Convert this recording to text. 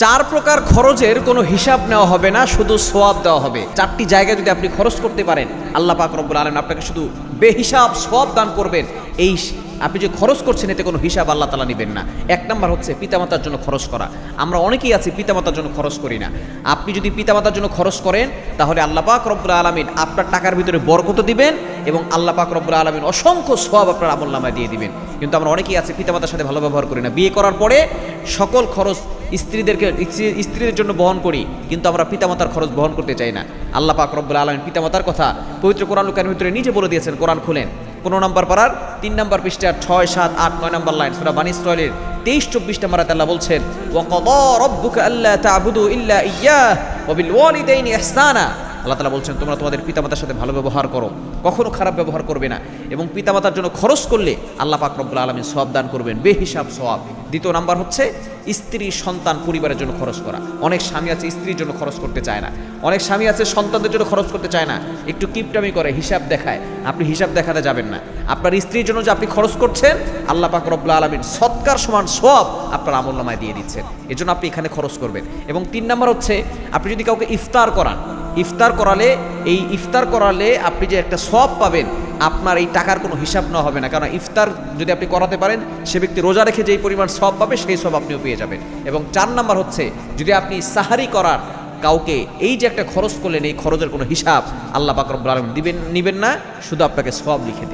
চার প্রকার খরচের কোনো হিসাব নেওয়া হবে না, শুধু সওয়াব দেওয়া হবে। চারটি জায়গায় যদি আপনি খরচ করতে পারেন, আল্লাহ পাক রব্বুল আলামিন আপনাকে শুধু বেহিসাব সওয়াব দান করবেন। আপনি যে খরচ করছেন এতে কোনো হিসাব আল্লাহ তাআলা নেবেন না। এক নাম্বার হচ্ছে পিতামাতার জন্য খরচ করা। আমরা অনেকেই আছি পিতামাতার জন্য খরচ করি না। আপনি যদি পিতামাতার জন্য খরচ করেন তাহলে আল্লাহ পাক রব্বুল আলামিন আপনার টাকার ভিতরে বরকত দিবেন এবং আল্লাহ পাক রব্বুল আলামিন অসংখ্য সওয়াব আপনার আমলনামায় দিয়ে দিবেন। কিন্তু আমরা অনেকেই আছি পিতামাতার সাথে ভালো ব্যবহার করি না। বিয়ে করার পরে সকল খরচ স্ত্রীদের জন্য বহন করি, কিন্তু আমরা পিতামাতার খরচ বহন করতে চাই না। আল্লাহ পাক রব্বুল আলামিন পিতামাতার কথা পবিত্র কোরআনুল কারীমের ভিতরে নিজে বলে দিয়েছেন। কোরআন খুলেন 15 নম্বর পারার 3 নম্বর পৃষ্ঠার 6, 7, 8, 9 নম্বর লাইন সূরা বানী ইসরাঈলের 23-24 নম্বর আয়াতে আল্লাহ বলছেন, ওয়া ক্বাদা রাব্বুকা আল্লা তা'বুদু ইল্লা ইয়্যাহু ওয়া বিল ওয়ালিদাইনি ইহসানা। আল্লাহ তাআলা বলছেন তোমরা তোমাদের পিতামাতার সাথে ভালো ব্যবহার করো, কখনো খারাপ ব্যবহার করবে না, এবং পিতামাতার জন্য খরচ করলে আল্লাহ পাক রব্বুল আলামিন সওয়াব দান করবেন, বেহিসাব সওয়াব। দ্বিতীয় নাম্বার হচ্ছে স্ত্রী, সন্তান, পরিবারের জন্য খরচ করা। অনেক স্বামী আছে স্ত্রীর জন্য খরচ করতে চায় না, অনেক স্বামী আছে সন্তানদের জন্য খরচ করতে চায় না, একটু কিপটামি করে, হিসাব দেখায়। আপনি হিসাব দেখাতে যাবেন না। আপনার স্ত্রীর জন্য যে আপনি খরচ করছেন আল্লাহ পাক রব্বুল আলামিন সৎকার সমান সওয়াব আপনার আমলনামায় দিয়ে দিচ্ছেন, এজন্য আপনি এখানে খরচ করবেন। এবং 3 নাম্বার হচ্ছে আপনি যদি কাউকে ইফতার করান, ইফতার করালে আপনি যে একটা সওয়াব পাবেন, আপনার এই টাকার কোনো হিসাব নেওয়া হবে না। কারণ ইফতার যদি আপনি করাতে পারেন, সে ব্যক্তি রোজা রেখে যেই পরিমাণ সওয়াব পাবে সেই সওয়াব আপনিও পেয়ে যাবেন। এবং 4 নাম্বার হচ্ছে যদি আপনি সাহারি করার কাউকে এই যে একটা খরচ করলেন, এই খরচের কোনো হিসাব আল্লাহ পাক রব্বুল আলামিন নিবেন না, শুধু আপনাকে সওয়াব লিখে দিবেন।